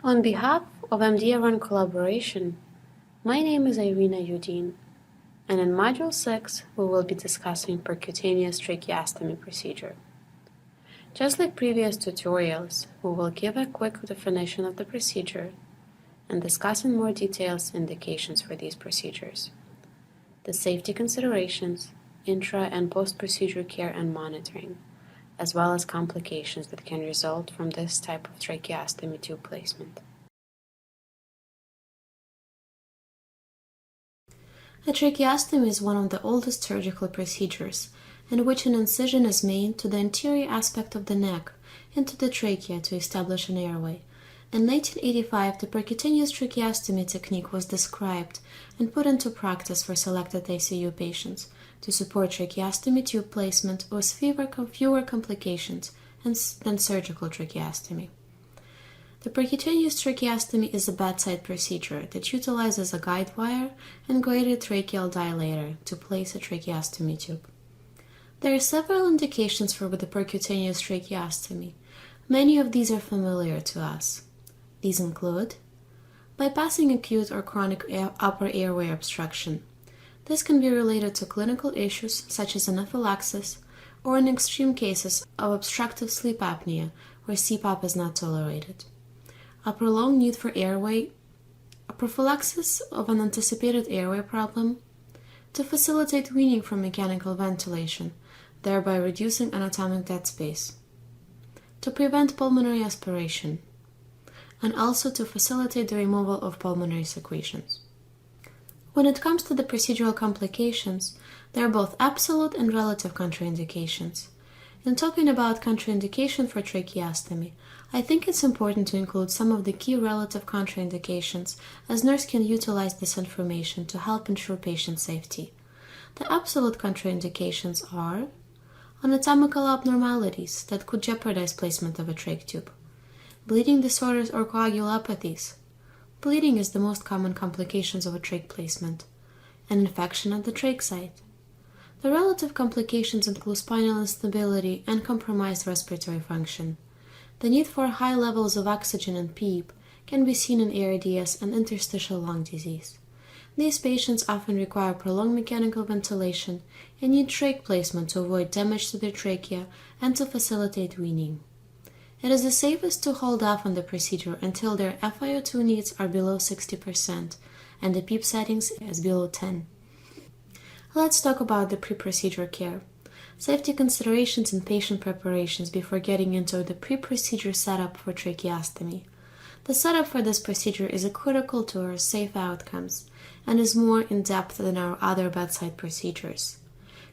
On behalf of MD-Run Collaboration, my name is Irina Yudin, and in Module 6 we will be discussing percutaneous tracheostomy procedure. Just like previous tutorials, we will give a quick definition of the procedure and discuss in more details indications for these procedures, the safety considerations, intra- and post-procedure care and monitoring, as well as complications that can result from this type of tracheostomy tube placement. A tracheostomy is one of the oldest surgical procedures, in which an incision is made to the anterior aspect of the neck into the trachea to establish an airway. In 1985, the percutaneous tracheostomy technique was described and put into practice for selected ICU patients to support tracheostomy tube placement with fewer complications than surgical tracheostomy. The percutaneous tracheostomy is a bedside procedure that utilizes a guide wire and graded tracheal dilator to place a tracheostomy tube. There are several indications for the percutaneous tracheostomy. Many of these are familiar to us. These include bypassing acute or chronic upper airway obstruction. This can be related to clinical issues such as anaphylaxis or in extreme cases of obstructive sleep apnea where CPAP is not tolerated. A prolonged need for airway, a prophylaxis of an anticipated airway problem, to facilitate weaning from mechanical ventilation, thereby reducing anatomic dead space, to prevent pulmonary aspiration, and also to facilitate the removal of pulmonary secretions. When it comes to the procedural complications, there are both absolute and relative contraindications. In talking about contraindication for tracheostomy, I think it's important to include some of the key relative contraindications, as nurse can utilize this information to help ensure patient safety. The absolute contraindications are anatomical abnormalities that could jeopardize placement of a trach tube, bleeding disorders or coagulopathies. Bleeding is the most common complications of a trach placement, an infection at the trach site. The relative complications include spinal instability and compromised respiratory function. The need for high levels of oxygen and PEEP can be seen in ARDS and interstitial lung disease. These patients often require prolonged mechanical ventilation and need trach placement to avoid damage to their trachea and to facilitate weaning. It is the safest to hold off on the procedure until their FiO2 needs are below 60% and the PEEP settings is below 10. Let's talk about the pre-procedure care. Safety considerations and patient preparations before getting into the pre-procedure setup for tracheostomy. The setup for this procedure is critical to our safe outcomes and is more in-depth than our other bedside procedures.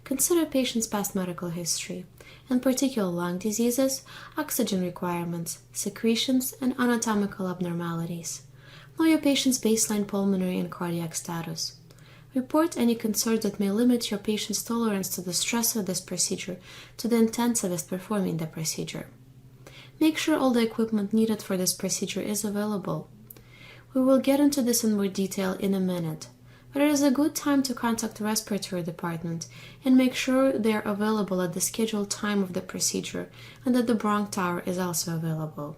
Consider patient's past medical history, in particular lung diseases, oxygen requirements, secretions, and anatomical abnormalities. Know your patient's baseline pulmonary and cardiac status. Report any concerns that may limit your patient's tolerance to the stress of this procedure to the intensivist performing the procedure. Make sure all the equipment needed for this procedure is available. We will get into this in more detail in a minute, but it is a good time to contact the respiratory department and make sure they are available at the scheduled time of the procedure and that the bronch tower is also available.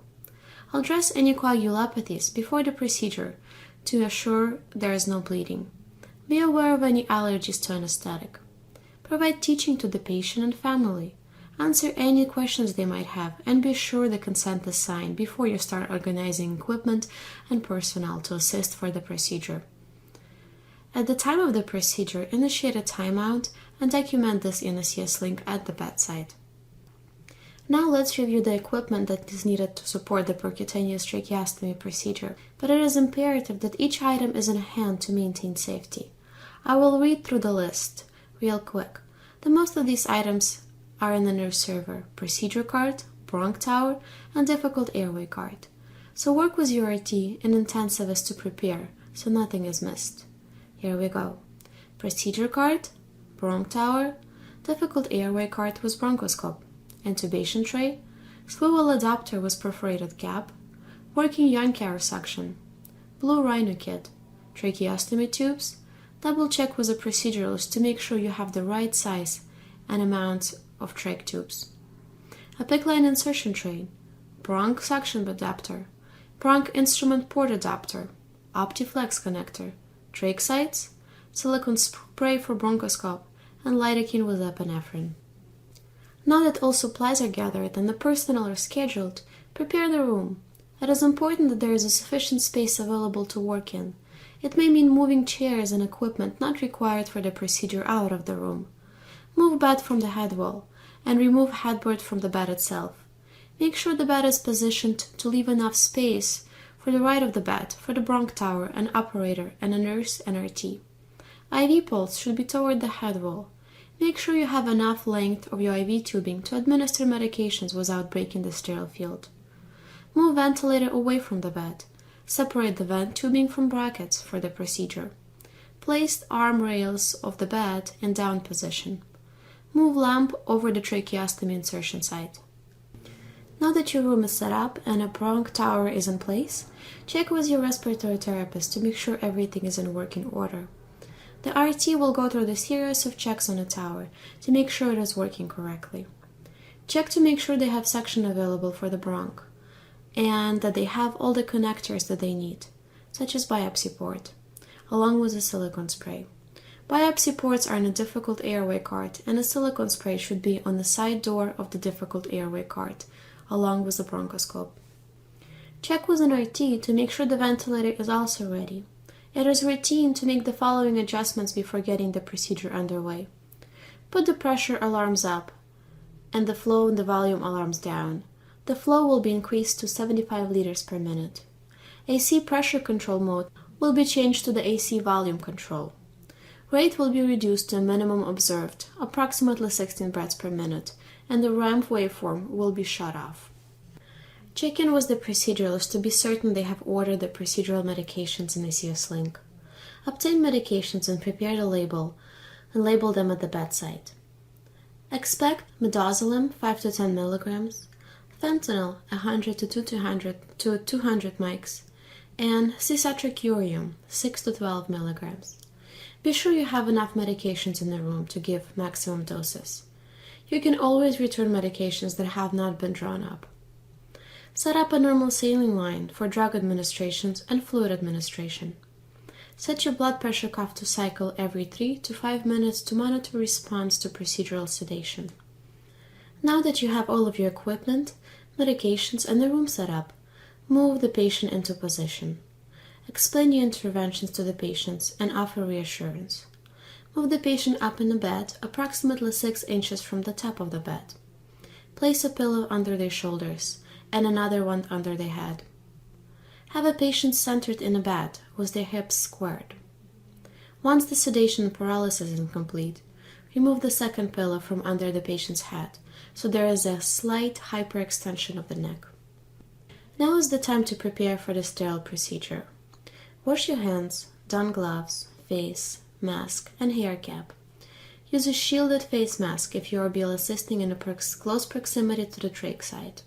Address any coagulopathies before the procedure to assure there is no bleeding. Be aware of any allergies to anesthetic. Provide teaching to the patient and family. Answer any questions they might have and be sure the consent is signed before you start organizing equipment and personnel to assist for the procedure. At the time of the procedure, initiate a timeout and document this in a CS link at the bedside. Now let's review the equipment that is needed to support the percutaneous tracheostomy procedure, but it is imperative that each item is in hand to maintain safety. I will read through the list real quick. The most of these items are in the nurse server: procedure cart, bronch tower, and difficult airway cart. So work with your RT and intensivist to prepare so nothing is missed. Here we go. Procedure cart, bronch tower, difficult airway cart with bronchoscope, intubation tray, swivel adapter with perforated cap, working Young-Carr suction, blue rhino kit, tracheostomy tubes. Double check with a proceduralist to make sure you have the right size and amount of trach tubes. A PICC line insertion tray, bronch suction adapter, bronch instrument port adapter, OptiFlex connector, trach sites, silicone spray for bronchoscope, and lidocaine with epinephrine. Now that all supplies are gathered and the personnel are scheduled, prepare the room. It is important that there is a sufficient space available to work in. It may mean moving chairs and equipment not required for the procedure out of the room. Move bed from the head wall, and remove headboard from the bed itself. Make sure the bed is positioned to leave enough space for the right of the bed for the bronch tower, an operator, and a nurse and RT. IV poles should be toward the head wall. Make sure you have enough length of your IV tubing to administer medications without breaking the sterile field. Move ventilator away from the bed. Separate the vent tubing from brackets for the procedure. Place arm rails of the bed in down position. Move lamp over the tracheostomy insertion site. Now that your room is set up and a bronch tower is in place, check with your respiratory therapist to make sure everything is in working order. The RT will go through the series of checks on the tower to make sure it is working correctly. Check to make sure they have suction available for the bronch and that they have all the connectors that they need, such as biopsy port, along with a silicone spray. Biopsy ports are in a difficult airway cart, and a silicone spray should be on the side door of the difficult airway cart, along with the bronchoscope. Check with an RT to make sure the ventilator is also ready. It is routine to make the following adjustments before getting the procedure underway. Put the pressure alarms up and the flow and the volume alarms down. The flow will be increased to 75 liters per minute. AC pressure control mode will be changed to the AC volume control. Rate will be reduced to a minimum observed, approximately 16 breaths per minute, and the ramp waveform will be shut off. Check in with the proceduralist to be certain they have ordered the procedural medications in a CS link. Obtain medications and prepare the label, and label them at the bedside. Expect midazolam 5 to 10 milligrams, fentanyl 100 to 200 mics, and cisatracurium 6 to 12 milligrams. Be sure you have enough medications in the room to give maximum doses. You can always return medications that have not been drawn up. Set up a normal saline line for drug administrations and fluid administration. Set your blood pressure cuff to cycle every 3 to 5 minutes to monitor response to procedural sedation. Now that you have all of your equipment, medications, and the room set up, move the patient into position. Explain your interventions to the patients and offer reassurance. Move the patient up in the bed approximately 6 inches from the top of the bed. Place a pillow under their shoulders and another one under their head. Have a patient centered in a bed with their hips squared. Once the sedation and paralysis is complete, remove the second pillow from under the patient's head so there is a slight hyperextension of the neck. Now is the time to prepare for the sterile procedure. Wash your hands, don gloves, face, mask, and hair cap. Use a shielded face mask if you are being assisting in a close proximity to the trach site.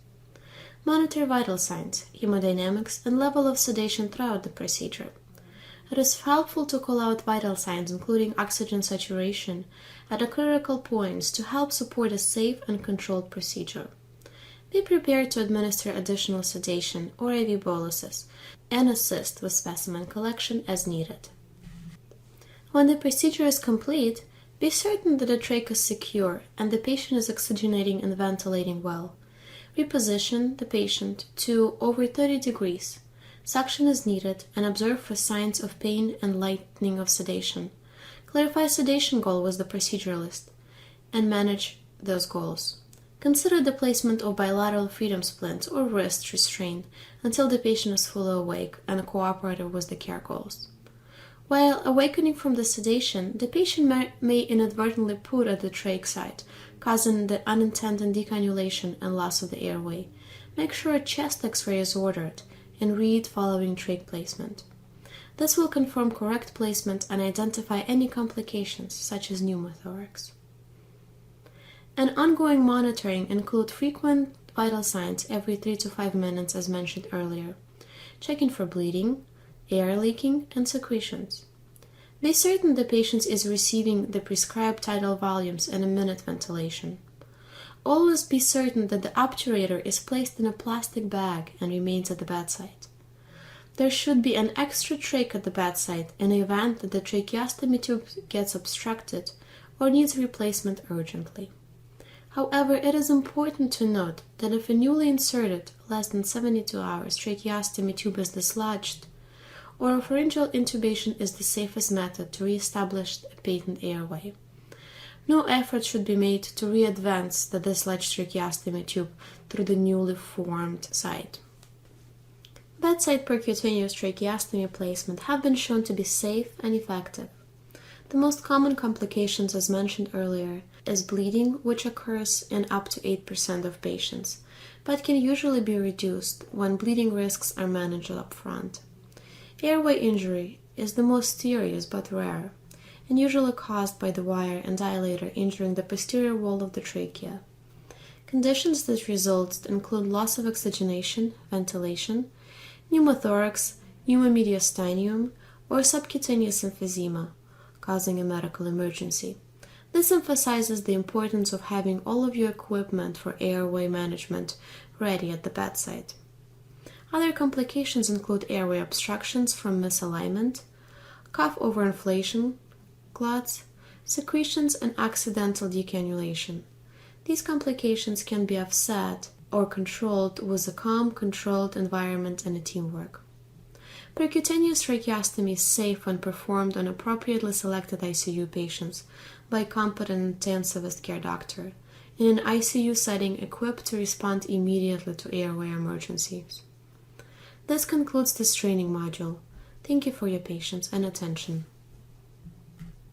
Monitor vital signs, hemodynamics, and level of sedation throughout the procedure. It is helpful to call out vital signs, including oxygen saturation, at the critical points to help support a safe and controlled procedure. Be prepared to administer additional sedation or IV boluses and assist with specimen collection as needed. When the procedure is complete, be certain that the trach is secure and the patient is oxygenating and ventilating well. Reposition the patient to over 30 degrees. Suction is needed and observe for signs of pain and lightening of sedation. Clarify sedation goal with the proceduralist and manage those goals. Consider the placement of bilateral freedom splints or wrist restraint until the patient is fully awake and cooperative with the care goals. While awakening from the sedation, the patient may inadvertently put at the trach site, causing the unintended decannulation and loss of the airway. Make sure a chest X-ray is ordered and read following trach placement. This will confirm correct placement and identify any complications such as pneumothorax. And ongoing monitoring include frequent vital signs every 3 to 5 minutes as mentioned earlier, checking for bleeding, air leaking, and secretions. Be certain the patient is receiving the prescribed tidal volumes and a minute ventilation. Always be certain that the obturator is placed in a plastic bag and remains at the bedside. There should be an extra trach at the bedside in the event that the tracheostomy tube gets obstructed or needs replacement urgently. However, it is important to note that if a newly inserted, less than 72 hours tracheostomy tube is dislodged, or a pharyngeal intubation is the safest method to re-establish a patent airway, no effort should be made to re-advance the dislodged tracheostomy tube through the newly formed site. Bedside percutaneous tracheostomy placement have been shown to be safe and effective. The most common complications, as mentioned earlier, is bleeding, which occurs in up to 8% of patients, but can usually be reduced when bleeding risks are managed up front. Airway injury is the most serious but rare, and usually caused by the wire and dilator injuring the posterior wall of the trachea. Conditions that result include loss of oxygenation, ventilation, pneumothorax, pneumomediastinum, or subcutaneous emphysema, causing a medical emergency. This emphasizes the importance of having all of your equipment for airway management ready at the bedside. Other complications include airway obstructions from misalignment, cough overinflation, clots, secretions, and accidental decannulation. These complications can be offset or controlled with a calm, controlled environment and a teamwork. Percutaneous tracheostomy is safe when performed on appropriately selected ICU patients by a competent intensivist care doctor in an ICU setting equipped to respond immediately to airway emergencies. This concludes this training module. Thank you for your patience and attention.